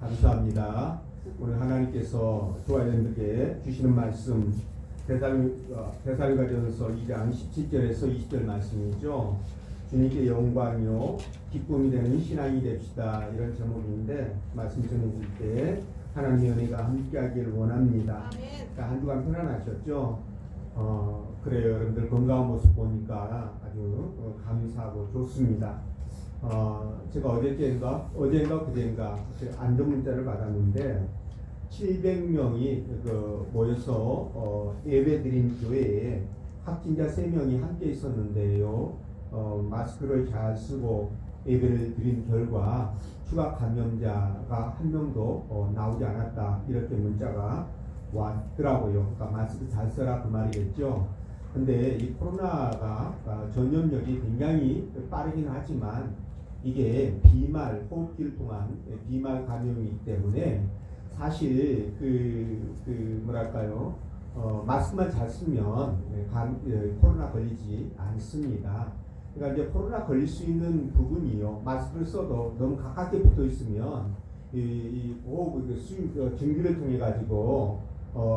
감사합니다. 오늘 하나님께서 교회원들에게 주시는 말씀 데살로니가전서 2장 17절에서 20절 말씀이죠. 주님께 영광이요 기쁨이 되는 신앙이 됩시다, 이런 제목인데 말씀 전해줄 때 하나님의 은혜가 함께하기를 원합니다. 그러니까 한 주간 편안하셨죠? 그래요. 여러분들 건강한 모습 보니까 아주 감사하고 좋습니다. 제가 어젠가 그젠가 안전 문자를 받았는데 700명이 모여서 예배드린 교회에 확진자 3명이 함께 있었는데요. 마스크를 잘 쓰고 예배를 드린 결과 추가 감염자가 1명도 나오지 않았다, 이렇게 문자가 왔더라고요. 그러니까 마스크 잘 써라, 그 말이겠죠. 근데 이 코로나가 전염력이 굉장히 빠르긴 하지만 이게 비말, 호흡기를 통한 비말 감염이기 때문에 사실 마스크만 잘 쓰면 코로나 걸리지 않습니다. 그러니까 이제 코로나 걸릴 수 있는 부분이요, 마스크를 써도 너무 가깝게 붙어 있으면 이 호흡 증기를 통해 가지고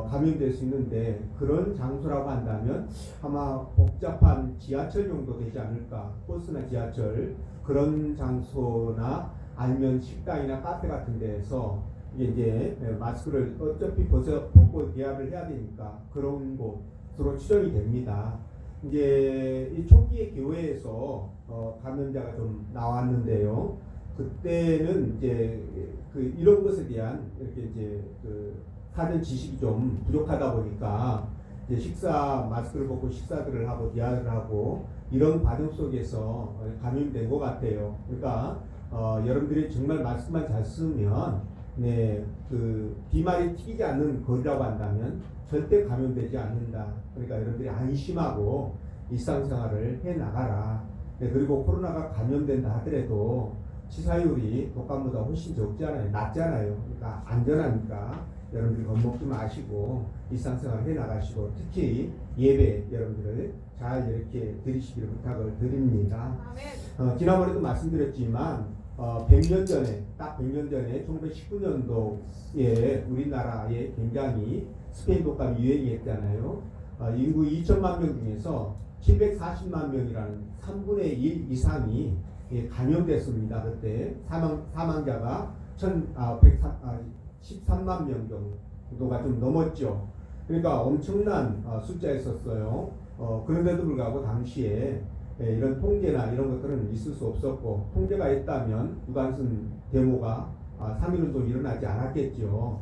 감염될 수 있는데, 그런 장소라고 한다면 아마 복잡한 지하철 정도 되지 않을까. 버스나 지하철 그런 장소나 아니면 식당이나 카페 같은 데에서 이제 마스크를 어차피 벗고 대화를 해야 되니까 그런 곳으로 추정이 됩니다. 이제 이 초기에 교회에서 감염자가 좀 나왔는데요. 그때는 이제 이런 것에 대한 이렇게 이제 사전 지식이 좀 부족하다 보니까 이제 마스크를 벗고 식사들을 하고 대화를 하고 이런 과정 속에서 감염된 것 같아요. 그러니까 여러분들이 정말 마스크만 잘 쓰면 비말이 튀기지 않는 거리라고 한다면 절대 감염되지 않는다. 그러니까 여러분들이 안심하고 일상생활을 해 나가라. 그리고 코로나가 감염된다 하더라도 치사율이 독감보다 훨씬 적잖아요. 낮잖아요. 그러니까 안전하니까 여러분들이 겁먹지 마시고 일상생활 해 나가시고, 특히 예배 여러분들을 잘 이렇게 드리시기를 부탁을 드립니다. 지난번에도 말씀드렸지만 100년 전에, 딱 100년 전에 1919년도에 우리나라에 굉장히 스페인 독감이 유행했잖아요. 인구 2천만 명 중에서 740만 명이라는 3분의 1 이상이 감염됐습니다. 그때 사망자가 13만 명 정도가 좀 넘었죠. 그러니까 엄청난 숫자였었어요. 그런데도 불구하고 당시에 이런 통제나 이런 것들은 있을 수 없었고, 통제가 있다면 유관순 데모가 3.1운동 일어나지 않았겠죠.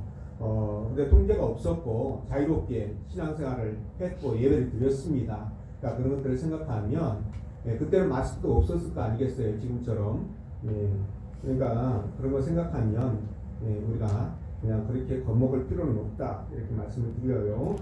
근데 통제가 없었고 자유롭게 신앙생활을 했고 예배를 드렸습니다. 그러니까 그런 것들을 생각하면 그때는 마스크도 없었을 거 아니겠어요, 지금처럼. 그러니까 그런 거 생각하면 우리가 그냥 그렇게 겁먹을 필요는 없다, 이렇게 말씀을 드려요.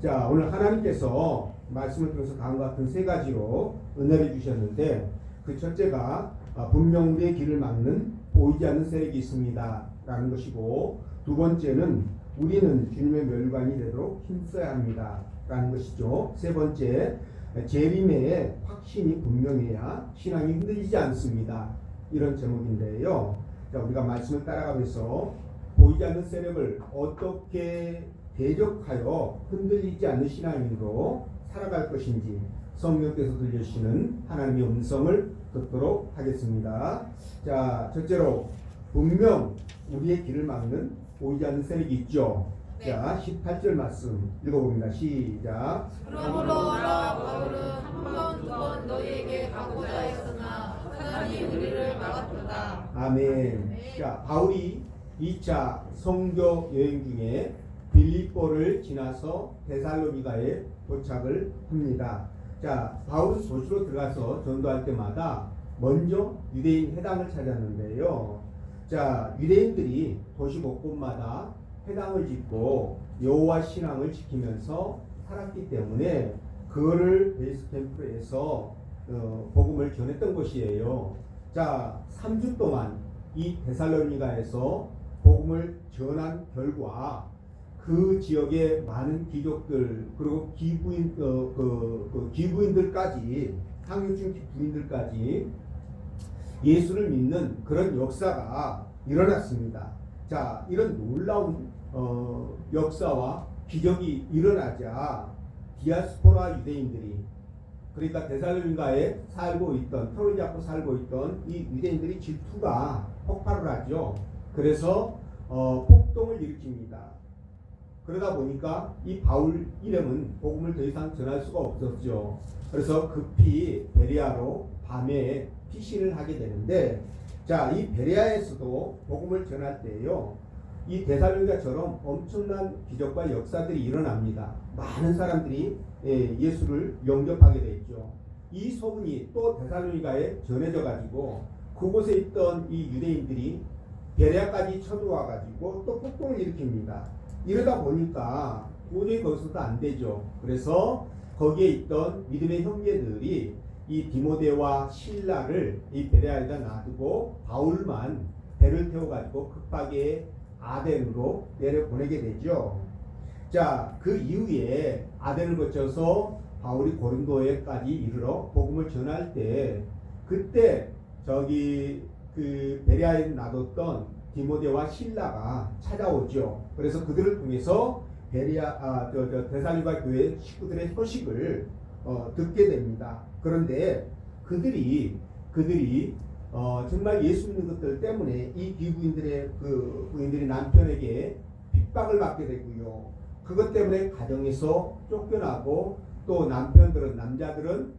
자, 오늘 하나님께서 말씀을 들어서 다음과 같은 3가지로 은혜를 주셨는데, 그 첫째가 분명 우리의 길을 막는 보이지 않는 세력이 있습니다 라는 것이고, 두 번째는 우리는 주님의 멸관이 되도록 힘써야 합니다 라는 것이죠. 세 번째, 재림의 확신이 분명해야 신앙이 흔들리지 않습니다, 이런 제목인데요. 자, 우리가 말씀을 따라가면서 보이지 않는 세력을 어떻게 대적하여 흔들리지 않는 신앙인으로 살아갈 것인지 성령께서 들려주시는 하나님의 음성을 듣도록 하겠습니다. 자, 첫째로 분명 우리의 길을 막는 보이지 않는 세력이 있죠. 네. 자, 18절 말씀 읽어봅니다. 시작. 그러므로 나 바울은 한 번 두 번 너희에게 가고자 했으나 사단이 우리를 막았도다. 아멘. 네. 자, 바울이 2차 선교 여행 중에 빌립보를 지나서 데살로니가에 도착을 합니다. 자, 바울은 도시로 들어가서 전도할 때마다 먼저 유대인 회당을 찾았는데요. 자, 유대인들이 도시 곳곳마다 회당을 짓고 여호와 신앙을 지키면서 살았기 때문에 그거를 베이스 캠프에서 복음을 전했던 것이에요. 자, 3주 동안 이 데살로니가에서 복음을 전한 결과 그 지역의 많은 귀족들, 그리고 기부인들까지, 상류층 부인들까지 예수를 믿는 그런 역사가 일어났습니다. 자, 이런 놀라운 역사와 기적이 일어나자 디아스포라 유대인들이, 그러니까 데살로니가에 살고 있던, 터를 잡고 살고 있던 이 유대인들이 질투가 폭발을 하죠. 그래서 폭동을 일으킵니다. 그러다 보니까 이 바울 이름은 복음을 더 이상 전할 수가 없었죠. 그래서 급히 베레아로 밤에 피신을 하게 되는데, 자, 이 베레아에서도 복음을 전할 때요, 이 데살로니가처럼 엄청난 기적과 역사들이 일어납니다. 많은 사람들이 예수를 영접하게 되죠. 이 소문이 또 데살로니가에 전해져 가지고 그곳에 있던 이 유대인들이 베레아까지 쳐들어와 가지고 또 폭동을 일으킵니다. 이러다 보니까 도저히 거기서도 안 되죠. 그래서 거기에 있던 믿음의 형제들이 이 디모데와 실라를 이 베레아에다 놔두고 바울만 배를 태워가지고 급하게 아덴으로 내려보내게 되죠. 자, 그 이후에 아덴을 거쳐서 바울이 고린도에까지 이르러 복음을 전할 때, 그때 저기 그 베레아에 놔뒀던 디모데와 실라가 찾아오죠. 그래서 그들을 통해서 데살로니가 교회 식구들의 소식을 듣게 됩니다. 그런데 그들이 정말 예수 믿는 것들 때문에 이 기부인들의 부인들이 남편에게 핍박을 받게 되고요. 그것 때문에 가정에서 쫓겨나고, 또 남자들은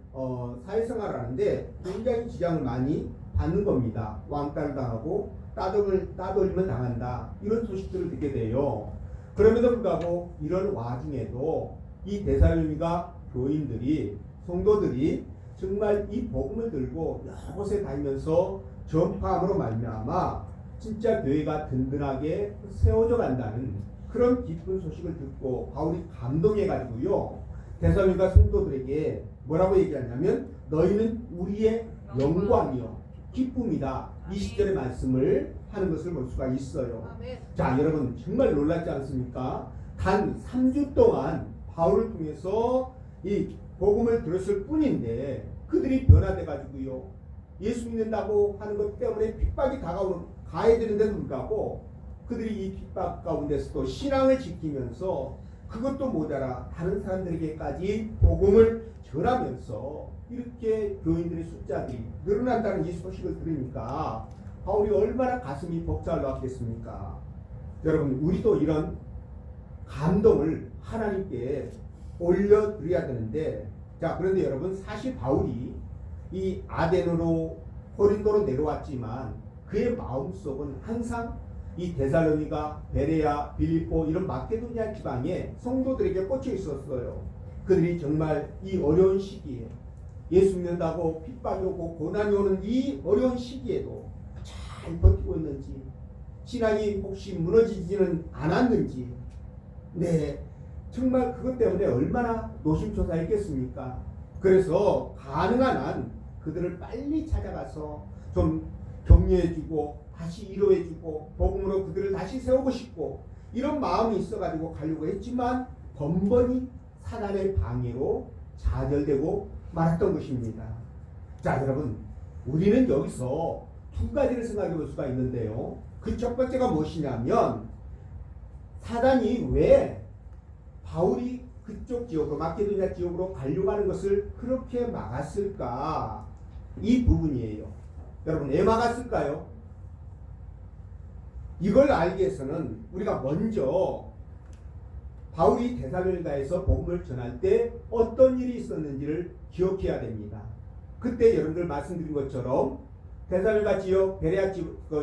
사회생활을 하는데 굉장히 지장을 많이 받는 겁니다. 왕따를 당하고 따돌리면 당한다, 이런 소식들을 듣게 돼요. 그럼에도 불구하고 이런 와중에도 이 데살로니가 교인들이, 성도들이 정말 이 복음을 들고 여러 곳에 다니면서 전파함으로 말미암아 진짜 교회가 든든하게 세워져 간다는 그런 기쁜 소식을 듣고 바울이 감동해 가지고요, 데살로니가 성도들에게 뭐라고 얘기하냐면 너희는 우리의 영광이요 기쁨이다, 이 시절의 말씀을 하는 것을 볼 수가 있어요. 자, 여러분 정말 놀랍지 않습니까? 단 3주 동안 바울을 통해서 이 복음을 들었을 뿐인데 그들이 변화돼 가지고요, 예수 믿는다고 하는 것 때문에 핍박이 가야 되는데도 불구하고 그들이 이 핍박 가운데서도 신앙을 지키면서 그것도 모자라 다른 사람들에게까지 복음을 전하면서 이렇게 교인들의 숫자들이 늘어난다는 이 소식을 들으니까 바울이 얼마나 가슴이 벅차올랐겠습니까? 여러분, 우리도 이런 감동을 하나님께 올려드려야 되는데, 자, 그런데 여러분, 사실 바울이 이 아덴으로 고린도로 내려왔지만 그의 마음속은 항상 이 데살로니가, 베레아, 빌립보 이런 마케도니아 지방의 성도들에게 꽂혀 있었어요. 그들이 정말 이 어려운 시기에 예수 믿는다고 핍박이 오고 고난이 오는 이 어려운 시기에도 잘 버티고 있는지, 신앙이 혹시 무너지지는 않았는지, 네, 정말 그것 때문에 얼마나 노심초사했겠습니까? 그래서 가능한 한 그들을 빨리 찾아가서 좀 격려해주고 다시 위로해주고 복음으로 그들을 다시 세우고 싶고 이런 마음이 있어가지고 가려고 했지만 번번이 사단의 방해로 좌절되고 말았던 것입니다. 자, 여러분, 우리는 여기서 두 가지를 생각해 볼 수가 있는데요. 그 첫 번째가 무엇이냐면, 사단이 왜 바울이 그쪽 지역으로, 마케도니아 지역으로 가려고 하는 것을 그렇게 막았을까? 이 부분이에요. 여러분, 왜 막았을까요? 이걸 알기 위해서는 우리가 먼저 바울이 데살로니가에서 복음을 전할 때 어떤 일이 있었는지를 기억해야 됩니다. 그때 여러분들 말씀드린 것처럼 데살로니가 지역, 베레아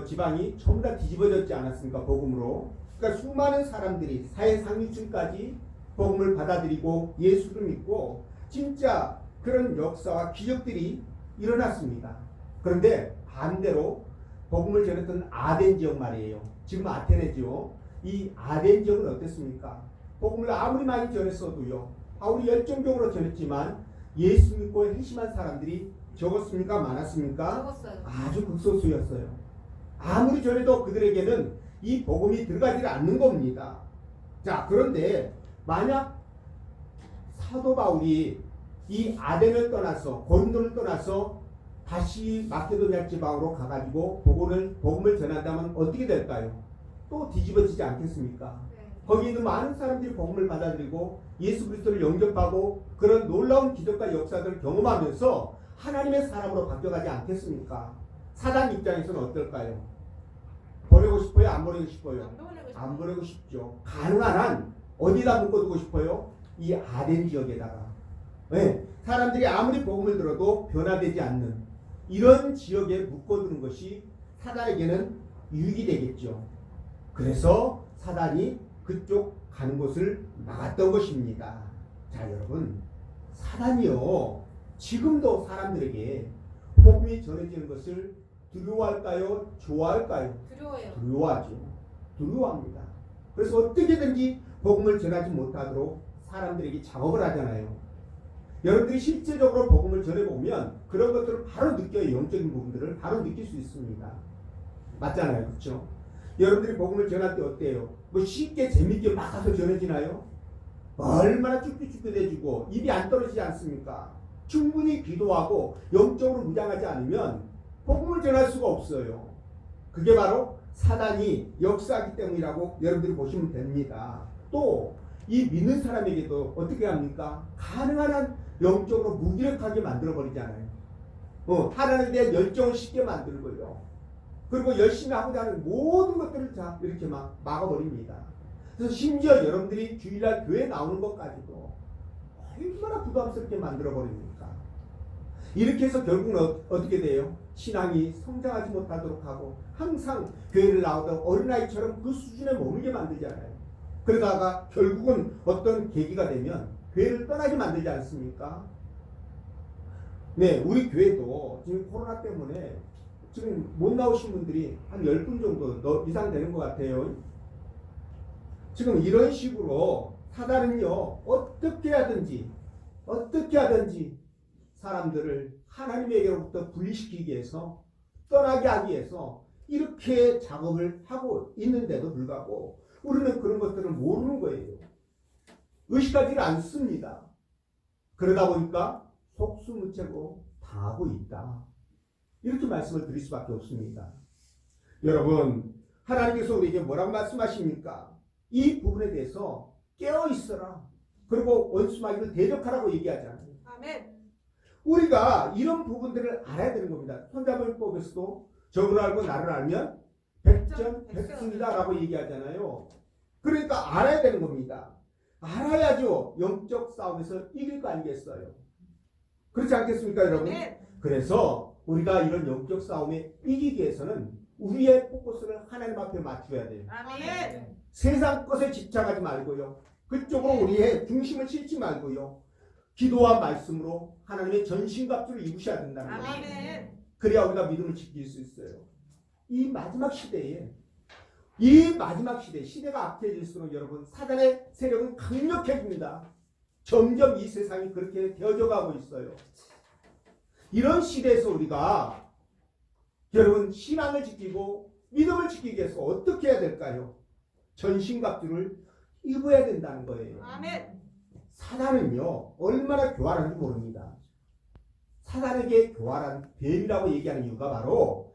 지방이 전부 다 뒤집어졌지 않았습니까? 복음으로. 그러니까 수많은 사람들이 사회 상류층까지 복음을 받아들이고 예수를 믿고 진짜 그런 역사와 기적들이 일어났습니다. 그런데 반대로 복음을 전했던 아덴 지역 말이에요. 지금 아테네죠. 이 아덴 지역은 어땠습니까? 복음을 아무리 많이 전했어도요, 바울이 열정적으로 전했지만 예수 믿고 회심한 사람들이 적었습니까? 많았습니까? 적었어요. 아주 극소수였어요. 아무리 전해도 그들에게는 이 복음이 들어가지 않는 겁니다. 자, 그런데 만약 사도 바울이 이 아덴을 떠나서, 고린도를 떠나서 다시 마케도니아 지방으로 가가지고 복음을 전한다면 어떻게 될까요? 또 뒤집어지지 않겠습니까? 거기 있는 많은 사람들이 복음을 받아들이고 예수 그리스도를 영접하고 그런 놀라운 기적과 역사들을 경험하면서 하나님의 사람으로 바뀌어가지 않겠습니까? 사단 입장에서는 어떨까요? 보내고 싶어요? 안 보내고 싶어요? 안 보내고 싶죠. 가능한 한 어디다 묶어두고 싶어요? 이 아덴 지역에다가. 네, 사람들이 아무리 복음을 들어도 변화되지 않는 이런 지역에 묶어두는 것이 사단에게는 유익이 되겠죠. 그래서 사단이 그쪽 가는 곳을 막았던 것입니다. 자, 여러분, 사단이요 지금도 사람들에게 복음이 전해지는 것을 두려워할까요? 좋아할까요? 두려워요. 두려워하죠. 두려워합니다. 그래서 어떻게든지 복음을 전하지 못하도록 사람들에게 작업을 하잖아요. 여러분들이 실제적으로 복음을 전해보면 그런 것들을 바로 느껴요. 영적인 부분들을 바로 느낄 수 있습니다. 맞잖아요. 그렇죠? 여러분들이 복음을 전할 때 어때요? 뭐 쉽게 재밌게 막 가서 전해지나요? 얼마나 쭈뼛쭈뼛해지고 입이 안 떨어지지 않습니까? 충분히 기도하고 영적으로 무장하지 않으면 복음을 전할 수가 없어요. 그게 바로 사단이 역사하기 때문이라고 여러분들이 보시면 됩니다. 또 이 믿는 사람에게도 어떻게 합니까? 가능한 한 영적으로 무기력하게 만들어버리잖아요. 하나님에 대한 열정을 쉽게 만들고요. 그리고 열심히 하고자 하는 모든 것들을 다 이렇게 막 막아버립니다. 그래서 심지어 여러분들이 주일날 교회 나오는 것까지도 얼마나 부담스럽게 만들어버립니까? 이렇게 해서 결국은 어떻게 돼요? 신앙이 성장하지 못하도록 하고 항상 교회를 나오던 어린아이처럼 그 수준에 머물게 만들잖아요. 그러다가 결국은 어떤 계기가 되면 교회를 떠나게 만들지 않습니까? 네, 우리 교회도 지금 코로나 때문에 지금 못 나오신 분들이 한 10분 정도 이상 되는 것 같아요. 지금 이런 식으로 사단은요, 어떻게 하든지 사람들을 하나님에게로부터 분리시키기 위해서, 떠나게 하기 위해서 이렇게 작업을 하고 있는데도 불구하고 우리는 그런 것들을 모르는 거예요. 의식하지를 않습니다. 그러다 보니까 속수무책으로 당하고 있다. 이렇게 말씀을 드릴 수밖에 없습니다. 여러분, 하나님께서 우리에게 뭐라고 말씀하십니까? 이 부분에 대해서 깨어 있어라. 그리고 원수마귀를 대적하라고 얘기하잖아요. 아멘. 우리가 이런 부분들을 알아야 되는 겁니다. 손자병법에서도 저를 알고 나를 알면 백전백승이다라고 얘기하잖아요. 그러니까 알아야 되는 겁니다. 알아야죠. 영적 싸움에서 이길 거 아니겠어요? 그렇지 않겠습니까, 여러분? 네. 그래서 우리가 이런 영적 싸움에 이기기 위해서는 우리의 포커스를 하나님 앞에 맞춰야 돼요. 아멘. 세상 것에 집착하지 말고요. 그쪽으로 우리의 중심을 싣지 말고요. 기도와 말씀으로 하나님의 전신갑주를 입으셔야 된다는 거예요. 아멘. 그래야 우리가 믿음을 지킬 수 있어요. 이 마지막 시대에 시대가 악해질수록 여러분 사단의 세력은 강력해집니다. 점점 이 세상이 그렇게 되어져 가고 있어요. 이런 시대에서 우리가 여러분 신앙을 지키고 믿음을 지키기 위해서 어떻게 해야 될까요? 전신갑주를 입어야 된다는 거예요. 아멘. 사단은요 얼마나 교활한지 모릅니다. 사단에게 교활한 뱀이라고 얘기하는 이유가 바로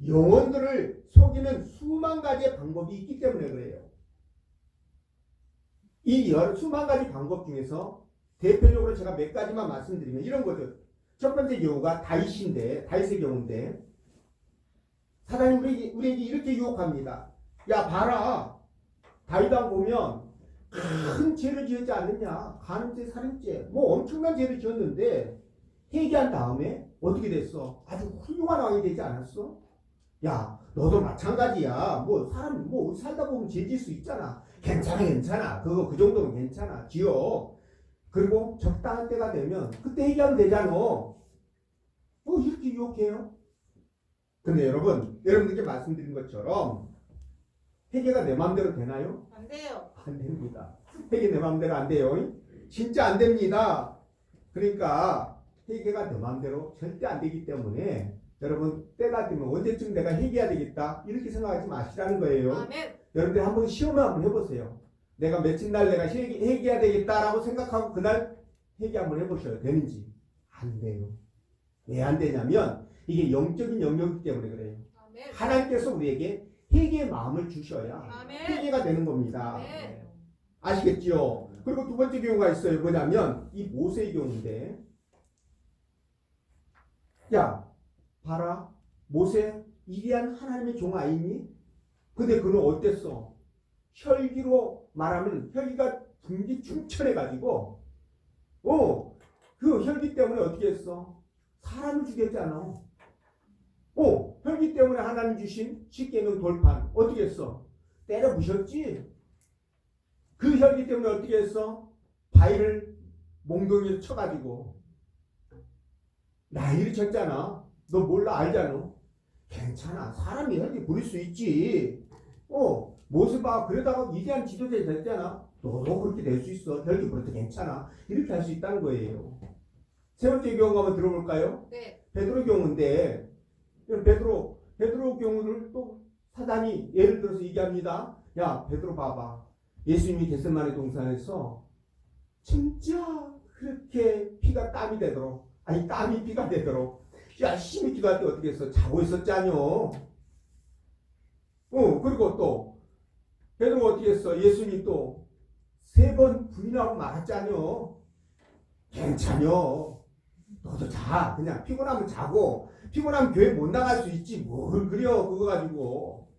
영혼들을 속이는 수만 가지의 방법이 있기 때문에 그래요. 이 수만 가지 방법 중에서 대표적으로 제가 몇 가지만 말씀드리면 이런 거죠. 첫 번째 경우가 다윗의 경우인데 사단이 우리에게 이렇게 유혹합니다. 야 봐라, 다윗왕 보면 큰 죄를 지었지 않느냐, 간음죄, 살인죄, 뭐 엄청난 죄를 지었는데 회개한 다음에 어떻게 됐어? 아주 훌륭한 왕이 되지 않았어? 야, 너도 마찬가지야. 뭐 사람 뭐 살다 보면 죄 지을 수 있잖아. 괜찮아. 그 정도는 괜찮아. 지어. 그리고 적당한 때가 되면 그때 회개하면 되잖아. 이렇게 유혹해요. 근데 여러분들께 말씀드린 것처럼 회개가 내 마음대로 되나요? 안 돼요. 안 됩니다. 회개 내 마음대로 안 돼요. 진짜 안 됩니다. 그러니까 회개가 내 마음대로 절대 안 되기 때문에 여러분 때가 되면 언제쯤 내가 회개해야 되겠다 이렇게 생각하지 마시라는 거예요. 아멘. 여러분들 한번 시험을 한번 해보세요. 내가 며칠 날 내가 회개해야 되겠다라고 생각하고 그날 회개 한번 해보셔요. 되는지. 안 돼요. 왜 안 되냐면 이게 영적인 영역이기 때문에 그래요. 아멘. 하나님께서 우리에게 회개의 마음을 주셔야 아멘. 회개가 되는 겁니다. 아멘. 아시겠지요? 그리고 두 번째 경우가 있어요. 뭐냐면 이 모세의 경우인데, 야 봐라, 모세 위대한 하나님의 종 아니니? 근데 그는 어땠어? 혈기로 말하면 혈기가 분기충천해가지고 그 혈기 때문에 어떻게 했어? 사람을 죽였잖아. 혈기 때문에 하나님 주신 십계명 돌판 어떻게 했어? 때려 부셨지. 그 혈기 때문에 어떻게 했어? 바위를 몽둥이로 쳐가지고 난리를 쳤잖아. 너 몰라 알잖아. 괜찮아. 사람이 혈기 부릴 수 있지. 모세 봐. 그러다가 위대한 지도자 됐잖아. 너도 그렇게 될 수 있어. 혈기 부려도 괜찮아. 이렇게 할 수 있다는 거예요. 세 번째 경우 한번 들어볼까요? 네. 베드로 경우인데, 베드로 경우를 또 사단이 예를 들어서 얘기합니다. 야 베드로 봐봐. 예수님이 겟세마네 동산에서 진짜 그렇게 피가 땀이 되도록, 아니 땀이 피가 되도록 열심히 기도할 때 어떻게 했어? 자고 있었잖요. 그리고 또 베드로가 어떻게 했어? 예수님 또 3번 부인하고 말았잖요. 괜찮요. 너도 자. 그냥 피곤하면 자고, 피곤하면 교회 못 나갈 수 있지. 뭘 그려 그거 가지고.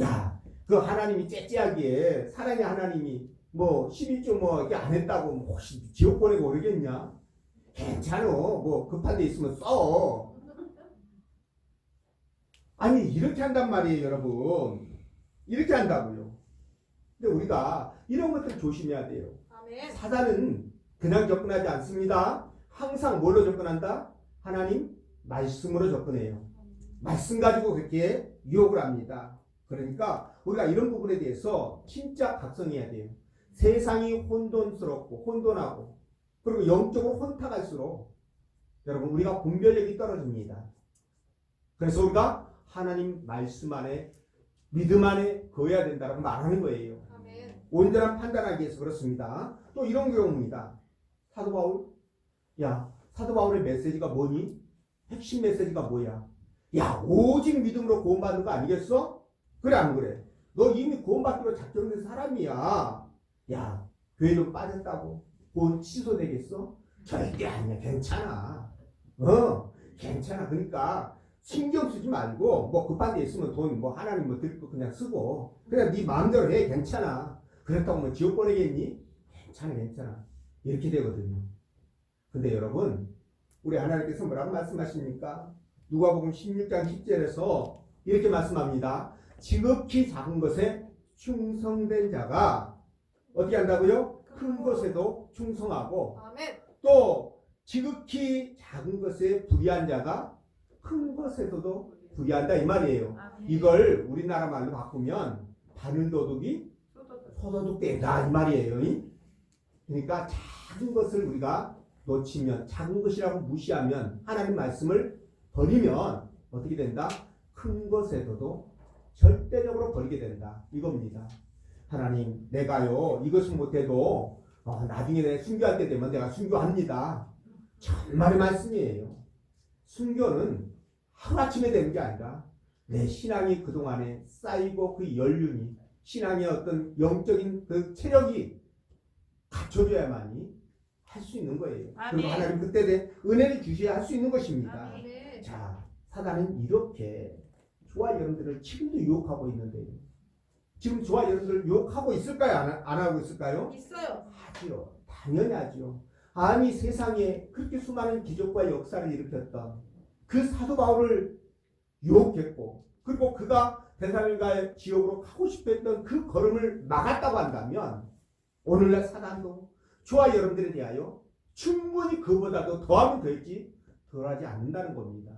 야, 그 하나님이 째째하게 사랑의 하나님이 뭐 11조 뭐 이렇게 안 했다고 뭐 혹시 지옥 보내고 그러겠냐? 괜찮어. 뭐 급한 데 있으면 써. 아니 이렇게 한단 말이에요, 여러분. 이렇게 한다고요. 근데 우리가 이런 것들 조심해야 돼요. 아멘. 사단은 그냥 접근하지 않습니다. 항상 뭘로 접근한다? 하나님 말씀으로 접근해요. 말씀 가지고 그렇게 유혹을 합니다. 그러니까 우리가 이런 부분에 대해서 진짜 각성해야 돼요. 세상이 혼돈스럽고 혼돈하고 그리고 영적으로 혼탁할수록 여러분 우리가 분별력이 떨어집니다. 그래서 우리가 하나님 말씀 안에 믿음 안에 거해야 된다고 말하는 거예요. 아멘. 온전한 판단하기 위해서 그렇습니다. 또 이런 경우입니다. 사도 바울, 야 사도 바울의 메시지가 뭐니? 핵심 메시지가 뭐야? 야 오직 믿음으로 구원받는 거 아니겠어? 그래 안 그래? 너 이미 구원받기로 작정된 사람이야. 야 교회 좀 빠졌다고 구원 취소되겠어? 절대 아니야. 괜찮아. 괜찮아. 그러니까 신경 쓰지 말고 뭐 급한 데 있으면 돈 뭐 하나님 뭐 드릴 거 그냥 쓰고 그냥 네 마음대로 해. 괜찮아. 그렇다고 뭐 지옥 보내겠니? 괜찮아. 이렇게 되거든요. 근데 여러분 우리 하나님께서 뭐라고 말씀하십니까? 누가복음 16장 10절에서 이렇게 말씀합니다. 지극히 작은 것에 충성된 자가 어떻게 한다고요? 큰 것에도 충성하고 아멘. 또 지극히 작은 것에 불의한 자가 큰 것에서도 불의한다 이 말이에요. 아멘. 이걸 우리나라 말로 바꾸면 바늘도둑이 소도둑되다 이 말이에요. 그러니까 작은 것을 우리가 놓치면 작은 것이라고 무시하면 하나님 말씀을 버리면 어떻게 된다? 큰 것에서도 절대적으로 버리게 된다 이겁니다. 하나님 내가요 이것은 못해도 나중에 내가 순교할 때 되면 내가 순교합니다. 정말의 말씀이에요. 순교는 하루아침에 되는 게 아니라 내 신앙이 그동안에 쌓이고 그 연륜이 신앙의 어떤 영적인 그 체력이 갖춰져야만이 할 수 있는 거예요. 그리고 하나님 그때 된 은혜를 주셔야 할 수 있는 것입니다. 아멘. 자, 사단은 이렇게 저와 여러분들을 지금도 유혹하고 있는데요. 지금 저와 여러분들을 유혹하고 있을까요? 안 하고 있을까요? 있어요. 하지요. 당연히 하지요. 아니 세상에 그렇게 수많은 기적과 역사를 일으켰던 그 사도 바울을 유혹했고 그리고 그가 데살로니가 지옥으로 가고 싶어 했던 그 걸음을 막았다고 한다면 오늘날 사단도 저와 여러분들에 대하여 충분히 그보다도 더하면 될지 덜하지 않는다는 겁니다.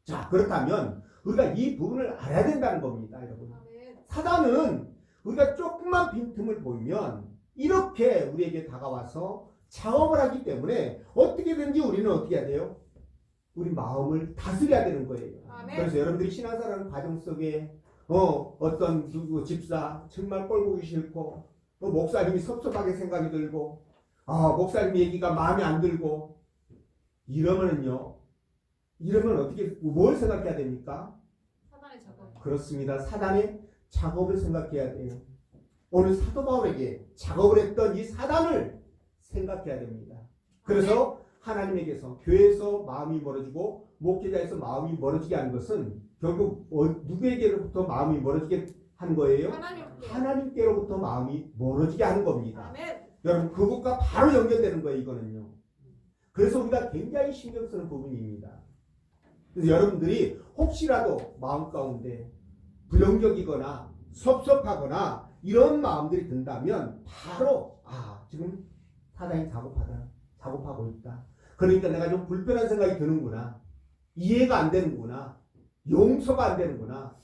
자 그렇다면 우리가 이 부분을 알아야 된다는 겁니다. 여러분. 아멘. 사단은 우리가 조금만 빈틈을 보이면 이렇게 우리에게 다가와서 작업을 하기 때문에 어떻게든지 우리는 어떻게 해야 돼요? 우리 마음을 다스려야 되는 거예요. 아멘. 그래서 여러분들이 신앙생활하는 과정 속에 어떤 누구 집사 정말 꼴보기 싫고 목사님이 섭섭하게 생각이 들고 목사님 얘기가 마음에 안 들고 이러면 어떻게 뭘 생각해야 됩니까? 그렇습니다. 사단의 작업을 생각해야 돼요. 오늘 사도 바울에게 작업을 했던 이 사단을 생각해야 됩니다. 그래서 하나님에게서 교회에서 마음이 멀어지고 목회자에서 마음이 멀어지게 하는 것은 결국 누구에게로부터 마음이 멀어지게 하는 거예요? 하나님께로부터 마음이 멀어지게 하는 겁니다. 아멘. 여러분 그것과 바로 연결되는 거예요. 이거는요. 그래서 우리가 굉장히 신경 쓰는 부분입니다. 그래서 여러분들이 혹시라도 마음 가운데 부정적이거나 섭섭하거나 이런 마음들이 든다면 바로 지금 사단이 작업하고 있다. 그러니까 내가 좀 불편한 생각이 드는구나. 이해가 안 되는구나. 용서가 안 되는구나.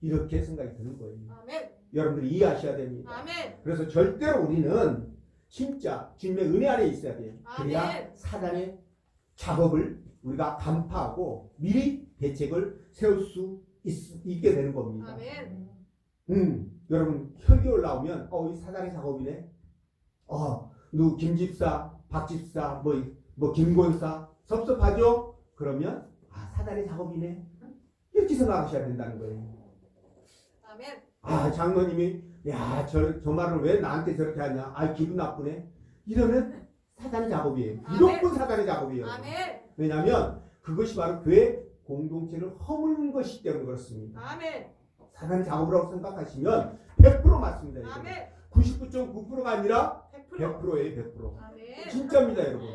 이렇게 생각이 드는 거예요. 아멘. 여러분들이 이해하셔야 됩니다. 아멘. 그래서 절대로 우리는 진짜 주님의 은혜 안에 있어야 돼요. 그래야 아멘. 사단의 작업을 우리가 간파하고 미리 대책을 세울 수 있게 되는 겁니다. 아멘. 여러분 혈기 올라오면 이 사단의 작업이네. 누구 김집사, 박집사, 뭐 김권사 섭섭하죠? 그러면 사단의 작업이네. 이렇게 생각하셔야 된다는 거예요. 아멘. 장로님이 저 말을 왜 나한테 저렇게 하냐? 기분 나쁘네. 이러면 사단의 작업이에요. 무조건 사단의 작업이에요. 아멘. 왜냐하면 그것이 바로 교회 공동체를 허무는 것이기 때문에 그렇습니다. 아멘. 사단의 작업이라고 생각하시면 100% 맞습니다. 아멘. 99.9%가 아니라 100%. 100%예요. 100%. 아멘. 진짜입니다, 여러분.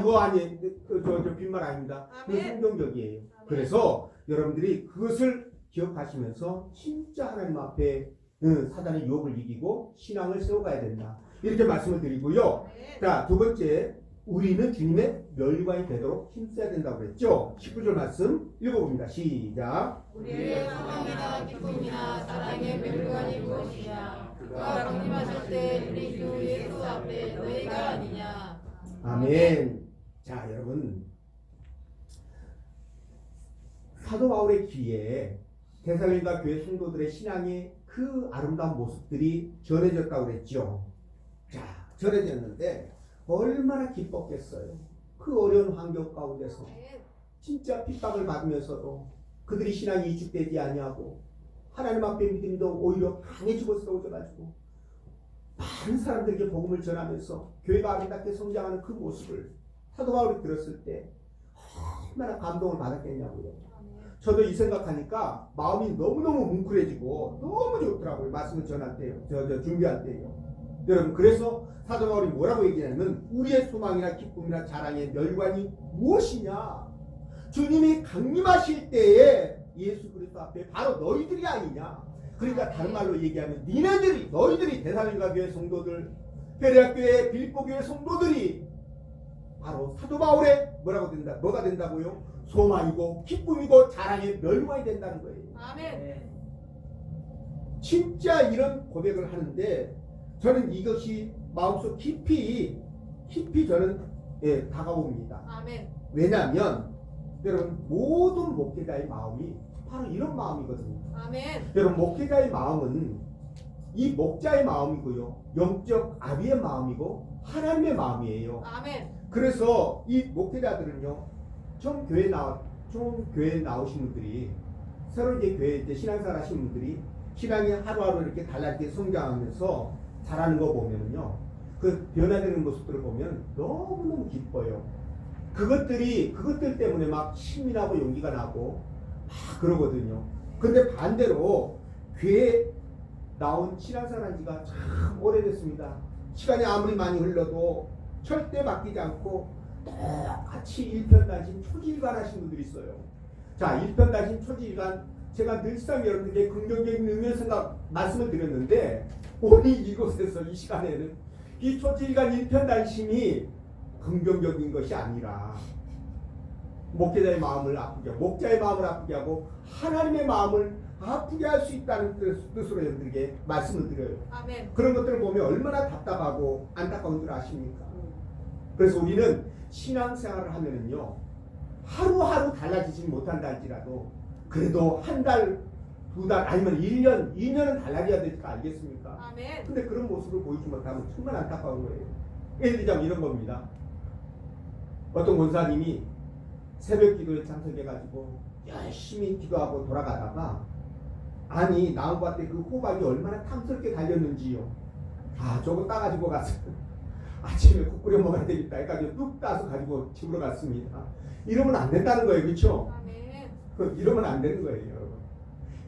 이거 아니에요. 저 빈말 아닙니다. 아멘. 이거 성경적이에요. 아멘. 그래서 여러분들이 그것을 기억하시면서 진짜 하나님 앞에 사단의 유혹을 이기고 신앙을 세워가야 된다. 이렇게 말씀을 드리고요. 아멘. 자, 두 번째, 우리는 주님의 멸관이 되도록 힘써야 된다고 그랬죠. 19절 말씀 읽어봅니다. 시작. 우리의 소망이나 기쁨이나 사랑의 멸관이 무엇이냐? 그가 강림하실 때 우리 주 예수 앞에 너희가 아니냐? 아멘. 자, 여러분, 사도 바울의 귀에 데살로니가 교회 성도들의 신앙의 그 아름다운 모습들이 전해졌다고 그랬죠. 자, 전해졌는데 얼마나 기뻤겠어요. 그 어려운 환경 가운데서 진짜 핍박을 받으면서도 그들이 신앙이 이축되지 아니하고 하나님 앞에 믿음도 오히려 강해지고 세워져가지고 많은 사람들에게 복음을 전하면서 교회가 아름답게 성장하는 그 모습을 사도 바울이 들었을 때 얼마나 감동을 받았겠냐고요. 저도 이 생각하니까 마음이 너무너무 뭉클해지고 너무 좋더라고요. 말씀을 전할 때요. 저 준비할 때요. 여러분, 그래서 사도 바울이 뭐라고 얘기하냐면 우리의 소망이나 기쁨이나 자랑의 멸관이 무엇이냐? 주님이 강림하실 때에 예수 그리스도 앞에 바로 너희들이 아니냐? 그러니까 다른 말로 얘기하면 너희들이 데살로니가 교회 성도들, 베레아 교회, 빌립보 교회 성도들이 바로 사도 바울의 뭐가 된다고요? 소망이고 기쁨이고 자랑의 멸관이 된다는 거예요. 아멘. 진짜 이런 고백을 하는데 저는 이것이 마음속 깊이 저는 다가옵니다. 아멘. 왜냐하면 여러분 모든 목회자의 마음이 바로 이런 마음이거든요. 아멘. 여러분 목회자의 마음은 이 목자의 마음이고요. 영적 아비의 마음이고 하나님의 마음이에요. 아멘. 그래서 이 목회자들은요. 좀 교회 나오신 분들이 새로 교회 신앙생활 하시는 분들이 신앙이 하루하루 이렇게 달라지게 성장하면서 잘하는 거 보면은요. 그 변화되는 모습들을 보면 너무너무 기뻐요. 그것들 때문에 막 힘이 나고 용기가 나고 막 그러거든요. 근데 반대로 교회에 나온 신앙생활 한 지가 참 오래됐습니다. 시간이 아무리 많이 흘러도 절대 바뀌지 않고 똑같이 일편단심 초지일관 하신 분들이 있어요. 자, 일편단심 초지일관 제가 늘상 여러분들께 긍정적인 의미의 생각 말씀을 드렸는데 오늘 이곳에서 이 시간에는 이 초지일관 일편단심이 긍정적인 것이 아니라 목회자의 마음을 아프게 하고 목자의 마음을 아프게 하고 하나님의 마음을 아프게 할 수 있다는 뜻으로 여러분들에게 말씀을 드려요. 아멘. 그런 것들을 보면 얼마나 답답하고 안타까운 줄 아십니까? 그래서 우리는 신앙생활을 하면은요 하루하루 달라지지 못한다 할지라도 그래도 한 달, 두 달 아니면 1년, 2년은 달라져야 될 거 알겠습니까? 아멘. 근데 그런 모습을 보이지 못하면 정말 안타까운 거예요. 예를 들자면 이런 겁니다. 어떤 권사님이 새벽 기도에 참석해가지고 열심히 기도하고 돌아가다가 아니 나무밭에 그 호박이 얼마나 탐스럽게 달렸는지요. 아 저거 따가지고 가서 아침에 국 끓여 먹어야 되겠다 해가지고 뚝 따서 가지고 집으로 갔습니다. 이러면 안 된다는 거예요. 그렇죠? 아멘. 이러면 안 되는 거예요. 여러분.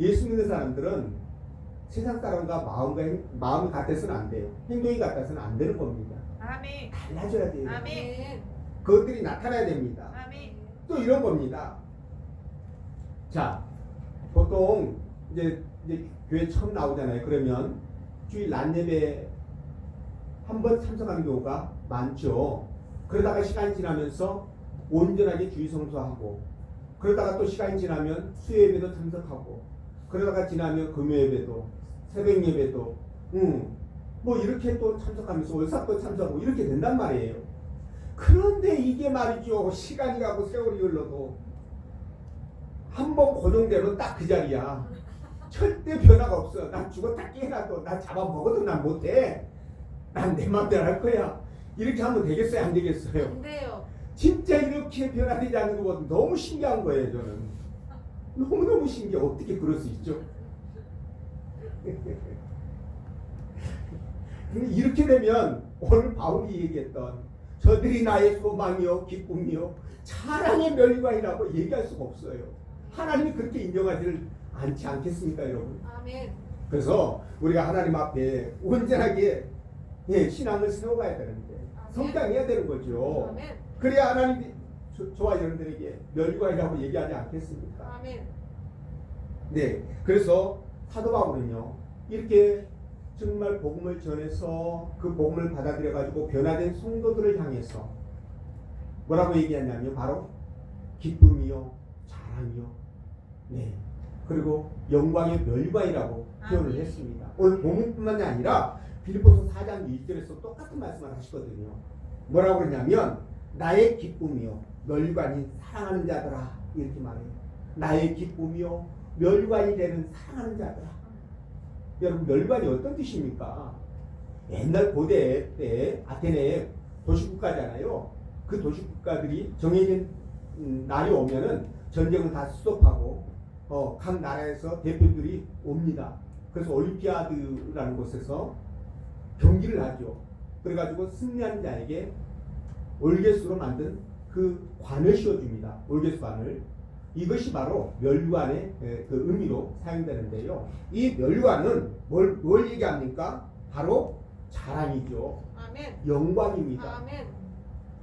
예수 믿는 사람들은 세상 사람과 마음이 같아서는 안 돼요. 행동이 같아서는 안 되는 겁니다. 아멘. 달라져야 돼요. 아멘. 그것들이 나타나야 됩니다. 아멘. 또 이런 겁니다. 자, 보통 이제 교회 처음 나오잖아요. 그러면 주일 낮 예배 한 번 참석하는 경우가 많죠. 그러다가 시간이 지나면서 온전하게 주일 성수하고, 그러다가 또 시간이 지나면 수요 예배도 참석하고, 그러다가 지나면 금요 예배도, 새벽 예배도, 뭐 이렇게 또 참석하면서 월삭도 참석하고 이렇게 된단 말이에요. 그런데 이게 말이죠. 시간이 가고 세월이 흘러도 한 번 고정되면 딱 그 자리야. 절대 변화가 없어. 난 죽었다 깨어나도 나 잡아먹어도 난 못해. 난 내 맘대로 할 거야. 이렇게 하면 되겠어요? 안 되겠어요? 안 돼요. 진짜 이렇게 변화되지 않는 거 너무 신기한 거예요. 저는 너무너무 신기해. 어떻게 그럴 수 있죠? 근데 이렇게 되면 오늘 바울이 얘기했던 저들이 나의 소망이요 기쁨이요 자랑의 멸관이라고 얘기할 수가 없어요. 하나님이 그렇게 인정하지를 않지 않겠습니까, 여러분? 아멘. 그래서 우리가 하나님 앞에 온전하게 신앙을 세워가야 되는데 성장해야 되는 거죠. 아멘. 그래야 하나님이 저와 여러분들에게 멸관이라고 얘기하지 않겠습니까? 아멘. 네, 그래서 사도 바울은요 이렇게 정말 복음을 전해서 그 복음을 받아들여 가지고 변화된 성도들을 향해서 뭐라고 얘기했냐면 바로 기쁨이요 자랑이요 네 그리고 영광의 멸관이라고 표현을 했습니다. 오늘 본문뿐만이 아니라 빌립보서 4장 1절에서 똑같은 말씀을 하시거든요. 뭐라고 그러냐면 나의 기쁨이요 멸관이 사랑하는 자들아 이렇게 말해요. 나의 기쁨이요 멸관이 되는 사랑하는 자들아. 여러분 멸관이 어떤 뜻입니까? 옛날 고대 때 아테네 도시국가잖아요. 그 도시국가들이 정해진 날이 오면은 전쟁을 다 스톱하고 각 나라에서 대표들이 옵니다. 그래서 올림피아드라는 곳에서 경기를 하죠. 그래가지고 승리한 자에게 올개수로 만든 그 관을 씌워줍니다. 올개수관을. 이것이 바로 멸관의 그 의미로 사용되는데요. 이 멸관은 뭘 얘기합니까? 바로 자랑이죠. 아멘. 영광입니다. 아멘.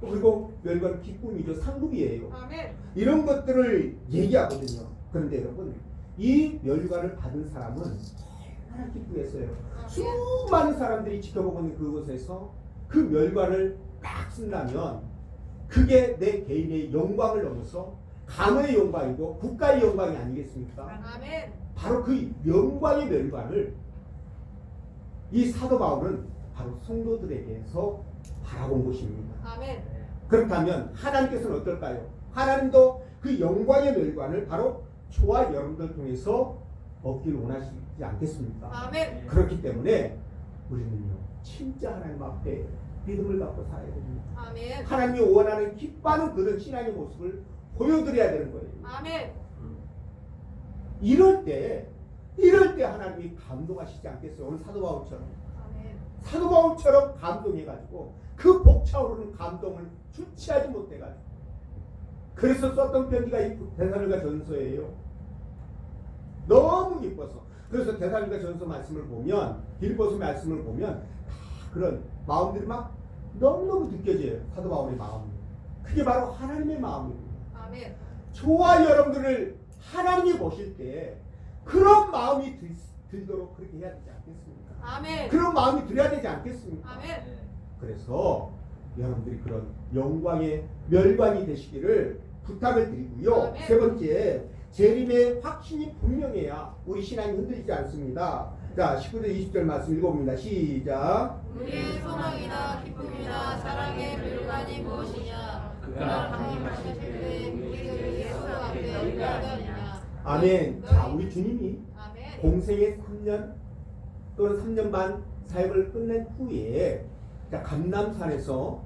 그리고 멸관 기쁨이죠. 상급이에요. 아멘. 이런 것들을 얘기하거든요. 그런데 여러분 이 멸관을 받은 사람은 얼마나 기쁘겠어요. 수많은 사람들이 지켜보고 있는 그곳에서 그 멸관을 딱 쓴다면 그게 내 개인의 영광을 넘어서 가문의 영광이고 국가의 영광이 아니겠습니까? 아멘. 바로 그 영광의 멸관을 이 사도 바울은 바로 성도들에게서 바라본 것입니다. 아멘. 그렇다면 하나님께서는 어떨까요? 하나님도 그 영광의 멸관을 바로 저와 여러분들 통해서 얻기를 원하시지 않겠습니까? 아멘. 그렇기 때문에 우리는요 진짜 하나님 앞에 믿음을 갖고 살아야 됩니다. 아멘. 하나님이 원하는 기뻐하는 그런 신앙의 모습을 보여드려야 되는 거예요. 아멘. 이럴 때 하나님이 감동하시지 않겠어요? 오늘 사도 바울처럼. 아멘. 사도 바울처럼 감동해가지고 그 벅차오르는 감동을 주체하지 못해가지고 그래서 썼던 편지가 이 데살로니가 전서예요. 너무 기뻐서. 그래서 데살로니가 전서 말씀을 보면 빌립보서 말씀을 보면 다 그런 마음들이 막 너무너무 느껴져요. 사도 바울의 마음이. 그게 바로 하나님의 마음입니다. 아멘. 저와 여러분들을 하나님이 보실 때 그런 마음이 들도록 그렇게 해야 되지 않겠습니까? 아멘. 그런 마음이 들어야 되지 않겠습니까? 아멘. 그래서 여러분들이 그런 영광의 멸관이 되시기를 부탁을 드리고요. 아멘. 세 번째, 재림의 확신이 분명해야 우리 신앙이 흔들리지 않습니다. 자, 19절 20절 말씀 읽어봅니다. 시작. 우리의 소망이나 기쁨이나 사랑의 멸관이 무엇이냐? 그가 강림하실 때 우리를 예수 앞에 인도하느냐? 아멘. 자, 우리 주님이 아멘. 공생의 3년 또는 3년 반 사역을 끝낸 후에 자, 감람산에서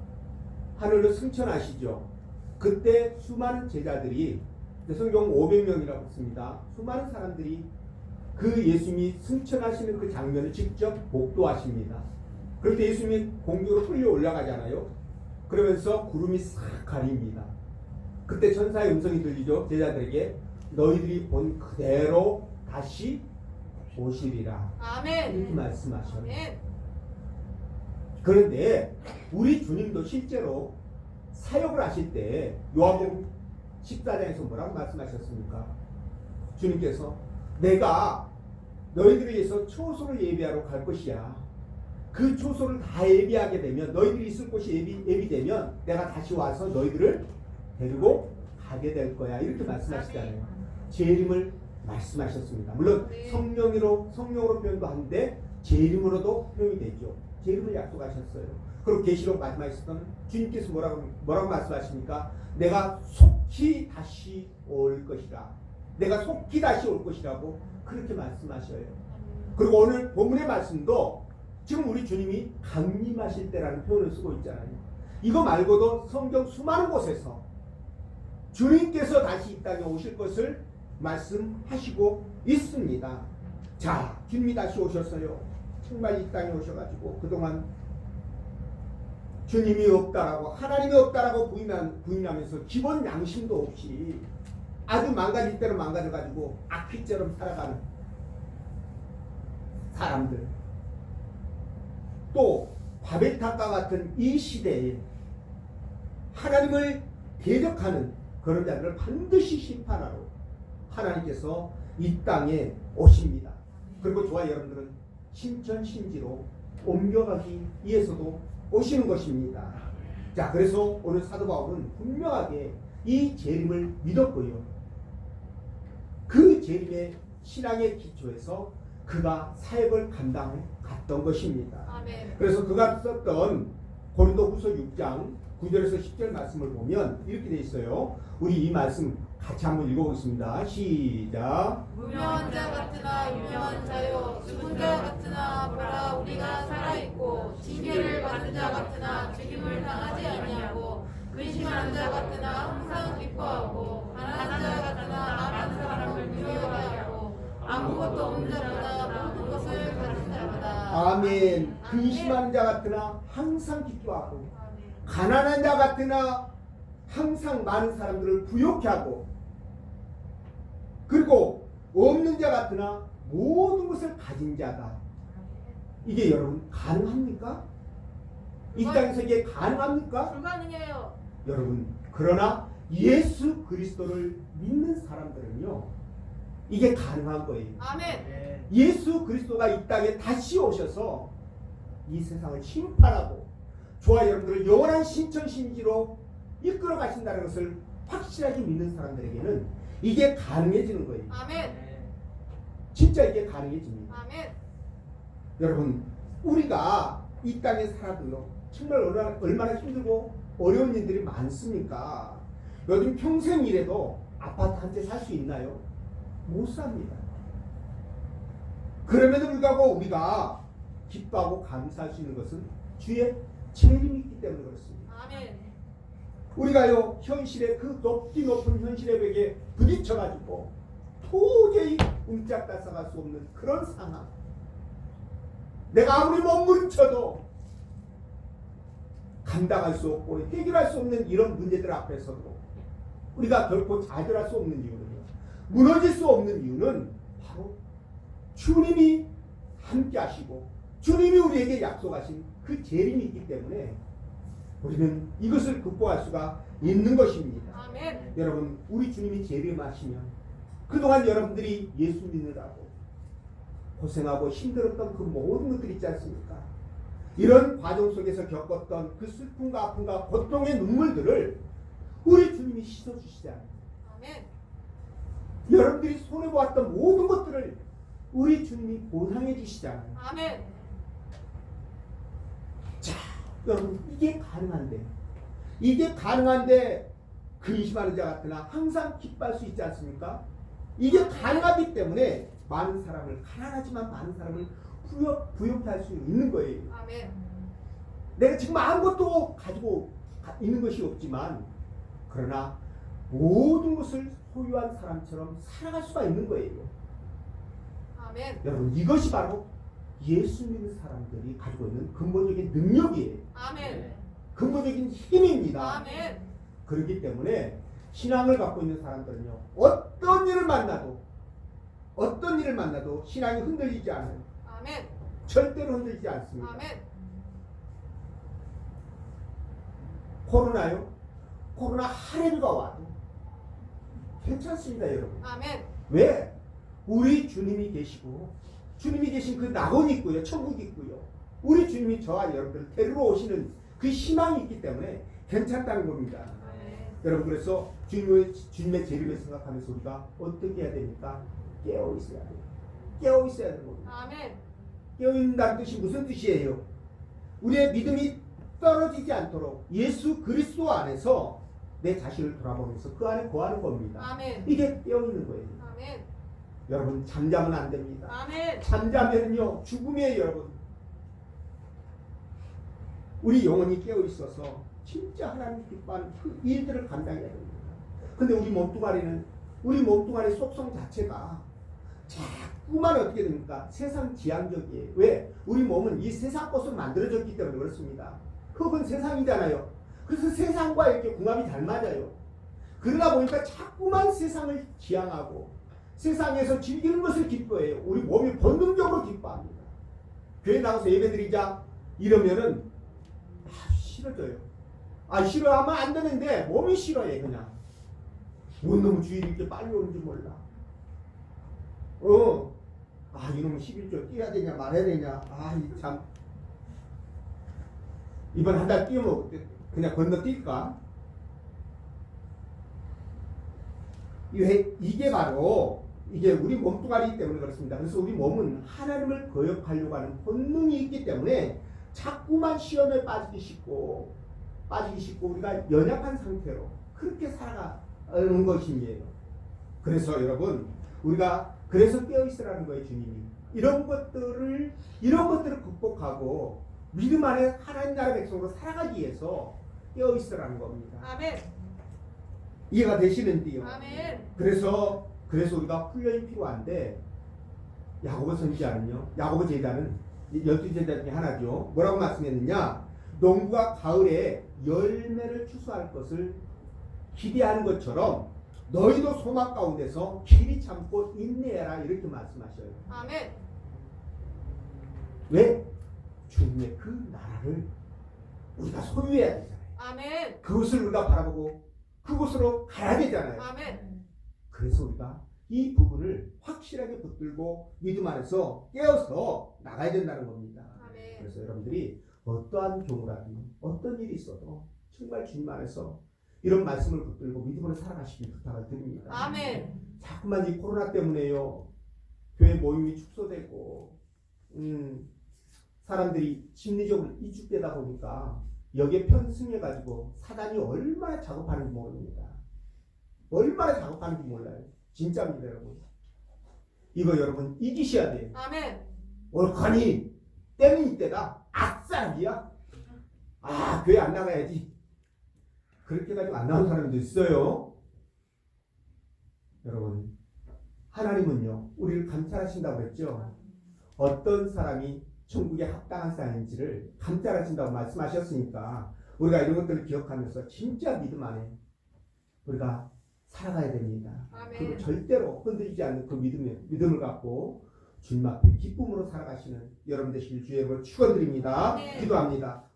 하늘로 승천하시죠. 그때 수많은 제자들이, 성경 500명이라고 했습니다. 수많은 사람들이 그 예수님이 승천하시는 그 장면을 직접 목도하십니다. 그럴 때 예수님이 공중으로 끌려 올라가잖아요. 그러면서 구름이 싹 가립니다. 그때 천사의 음성이 들리죠. 제자들에게 너희들이 본 그대로 다시 오시리라. 아멘. 이렇게 말씀하셔요. 아멘. 그런데 우리 주님도 실제로 사역을 하실 때 요한복음 14장에서 뭐라고 말씀하셨습니까? 주님께서 내가 너희들을 위해서 초소를 예비하러 갈 것이야. 그 초소를 다 예비하게 되면, 너희들이 있을 곳이 예비되면 내가 다시 와서 너희들을 데리고 가게 될 거야. 이렇게 말씀하시잖아요. 재림을 말씀하셨습니다. 물론 성령으로 표현도 하는데 재림으로도 표현이 되죠. 재림을 약속하셨어요. 그리고 계시록 마지막에 있었던 주님께서 뭐라고 말씀하십니까? 내가 속히 다시 올 것이라. 내가 속히 다시 올 것이라고 그렇게 말씀하셔요. 그리고 오늘 본문의 말씀도 지금 우리 주님이 강림하실 때라는 표현을 쓰고 있잖아요. 이거 말고도 성경 수많은 곳에서 주님께서 다시 이 땅에 오실 것을 말씀하시고 있습니다. 자, 주님이 다시 오셨어요. 정말 이 땅에 오셔가지고 그동안 주님이 없다라고, 하나님이 없다라고 부인하면서 기본 양심도 없이 아주 망가질 대로 망가져가지고 악귀처럼 살아가는 사람들, 또 바벨탑과 같은 이 시대에 하나님을 대적하는 그런 자들을 반드시 심판하러 하나님께서 이 땅에 오십니다. 그리고 저와 여러분들은 신천신지로 옮겨가기 위해서도 오시는 것입니다. 자, 그래서 오늘 사도 바울은 분명하게 이 재림을 믿었고요. 그 재림의 신앙의 기초에서 그가 사역을 감당해 갔던 것입니다. 아멘. 그래서 그가 썼던 고린도후서 6장 9절에서 10절 말씀을 보면 이렇게 되어 있어요. 우리 이 말씀 같이 한번 읽어보겠습니다. 시작. 무명한 자 같으나 유명한 자요, 죽은 자 같으나 보라 우리가 살아있고, 징계를 받는 자 같으나 죽임을 당하지 아니하고, 근심하는 자 같으나 항상 기뻐하고, 가난한 자 같으나 많은 사람을 두려워하고, 아무것도 없는 자보다 모든 것을 가진 자보다. 아멘. 근심하는 자 같으나 항상 기뻐하고, 가난한 자 같으나 항상 많은 사람들을 부욕해 하고, 그리고 없는 자 같으나 모든 것을 가진 자다. 이게 여러분 가능합니까? 이 땅에서 이게 가능합니까? 불가능해요. 여러분, 그러나 예수 그리스도를 믿는 사람들은요, 이게 가능한 거예요. 아멘. 예수 그리스도가 이 땅에 다시 오셔서 이 세상을 심판하고 저와 여러분들을 영원한 신천신지로 이끌어 가신다는 것을 확실하게 믿는 사람들에게는 이게 가능해지는 거예요. 아멘. 진짜 이게 가능해집니다. 아멘. 여러분, 우리가 이 땅에 살아도요, 정말 얼마나 힘들고 어려운 일들이 많습니까? 요즘 평생 일해도 아파트 한 채 살 수 있나요? 못 삽니다. 그럼에도 불구하고 우리가 기뻐하고 감사할 수 있는 것은 주의 재림이 있기 때문에 그렇습니다. 아멘. 우리가요, 현실의 그 높은 현실의 벽에 부딪혀가지고 도저히 움짝달싹할 수 없는 그런 상황, 내가 아무리 몸부림쳐도 감당할 수 없고 해결할 수 없는 이런 문제들 앞에서도 우리가 결코 좌절할 수 없는 이유는요, 무너질 수 없는 이유는 바로 주님이 함께 하시고 주님이 우리에게 약속하신 그 재림이 있기 때문에 우리는 이것을 극복할 수가 있는 것입니다. 아멘. 여러분, 우리 주님이 재림하시면 그동안 여러분들이 예수 믿느라고 고생하고 힘들었던 그 모든 것들이 있지 않습니까? 이런 과정 속에서 겪었던 그 슬픔과 아픔과 고통의 눈물들을 우리 주님이 씻어주시잖아요. 아멘. 여러분들이 손해보았던 모든 것들을 우리 주님이 보상해 주시잖아요. 아멘. 자, 여러분, 이게 가능한데 근심하는 자 같으나 항상 기뻐할 수 있지 않습니까? 이게 가능하기 때문에 많은 사람을, 가난하지만 많은 사람을 부욕해 할 수 있는 거예요. 아멘. 내가 지금 아무것도 가지고 있는 것이 없지만 그러나 모든 것을 소유한 사람처럼 살아갈 수가 있는 거예요. 아멘. 여러분, 이것이 바로 예수 믿는 사람들이 가지고 있는 근본적인 능력이에요. 아멘. 근본적인 힘입니다. 아멘. 그렇기 때문에 신앙을 갖고 있는 사람들은요, 어떤 일을 만나도 신앙이 흔들리지 않아요. 아멘. 절대로 흔들리지 않습니다. 아멘. 코로나 할애가 와도 괜찮습니다, 여러분. 아멘. 왜? 우리 주님이 계시고, 주님이 계신 그 낙원이 있고요, 천국이 있고요. 우리 주님이 저와 여러분들 데리러 오시는 그 희망이 있기 때문에 괜찮다는 겁니다. 여러분, 그래서 주님의 재림을 생각하면서 우리가 어떻게 해야 됩니까? 깨어 있어야 돼요. 깨어 있어야 되는 겁니다. 아멘. 깨어 있는다는 뜻이 무슨 뜻이에요? 우리의 믿음이 떨어지지 않도록 예수 그리스도 안에서 내 자신을 돌아보면서 그 안에 거하는 겁니다. 아멘. 이게 깨어 있는 거예요. 아멘. 여러분, 잠자면 안 됩니다. 아멘. 잠자면요 죽음이에요, 여러분. 우리 영혼이 깨어 있어서 진짜 하나님 기뻐하는 그 일들을 감당해야 됩니다. 근데 우리 몸뚱아리 속성 자체가 자꾸만 어떻게 됩니까? 세상 지향적이에요. 왜? 우리 몸은 이 세상 것으로 만들어졌기 때문에 그렇습니다. 흙은 세상이잖아요. 그래서 세상과 이렇게 궁합이 잘 맞아요. 그러다 보니까 자꾸만 세상을 지향하고 세상에서 즐기는 것을 기뻐해요. 우리 몸이 본능적으로 기뻐합니다. 교회 나가서 예배드리자 이러면은 싫어져요. 싫어하면 안 되는데 몸이 싫어해. 그냥 뭔 놈의 주일이 이렇게 빨리 오는지 몰라. 이놈은 11조 뛰어야 되냐 말해야 되냐. 참. 이번 한 달 뛰면 그냥 건너뛸까? 이게 바로 이게 우리 몸뚱아리이기 때문에 그렇습니다. 그래서 우리 몸은 하나님을 거역하려고 하는 본능이 있기 때문에 자꾸만 시험에 빠지기 쉽고 우리가 연약한 상태로 그렇게 살아가는 것이에요. 그래서 여러분, 우리가 그래서 깨어 있으라는 거예요, 주님이. 이런 것들을 극복하고 믿음 안에 하나님 나라 백성으로 살아가기 위해서 깨어 있으라는 겁니다. 아멘. 이해가 되시는지요? 아멘. 그래서 우리가 훈련이 필요한데 야고보 선지자는요, 야고보 제자는 12제자 중에 하나죠. 뭐라고 말씀했느냐? 농부가 가을에 열매를 추수할 것을 기대하는 것처럼 너희도 소망 가운데서 길이 참고 인내해라, 이렇게 말씀하셔요. 아멘. 왜? 주님의 그 나라를 우리가 소유해야 되잖아요. 아멘. 그것을 우리가 바라보고 그곳으로 가야 되잖아요. 아멘. 그래서 우리가 이 부분을 확실하게 붙들고 믿음 안에서 깨어서 나가야 된다는 겁니다. 아멘. 그래서 여러분들이 어떠한 경우라든 어떤 일이 있어도 정말 주님 안에서 이런 말씀을 붙들고 믿음으로 살아가시길 부탁을 드립니다. 아멘. 자꾸만 이 코로나 때문에요, 교회 모임이 축소되고 사람들이 심리적으로 이축되다 보니까 여기에 편승해가지고 사단이 얼마나 작업하는지 모릅니다. 얼마나 작업하는지 몰라요. 진짜입니다, 여러분. 이거 여러분 이기셔야 돼요. 아멘. 옳거니 때는 이때다. 아싸기야. 교회 안 나가야지. 그렇게 가지고 안 나온 사람도 있어요. 여러분, 하나님은요 우리를 감찰하신다고 그랬죠. 어떤 사람이 천국에 합당한 사람인지를 감찰하신다고 말씀하셨으니까 우리가 이런 것들을 기억하면서 진짜 믿음 안에 우리가 살아가야 됩니다. 아멘. 그리고 절대로 흔들리지 않는 그 믿음을 갖고 주님 앞에 기쁨으로 살아가시는 여러분 되시길 주의 이름으로 축원드립니다. 아멘. 기도합니다.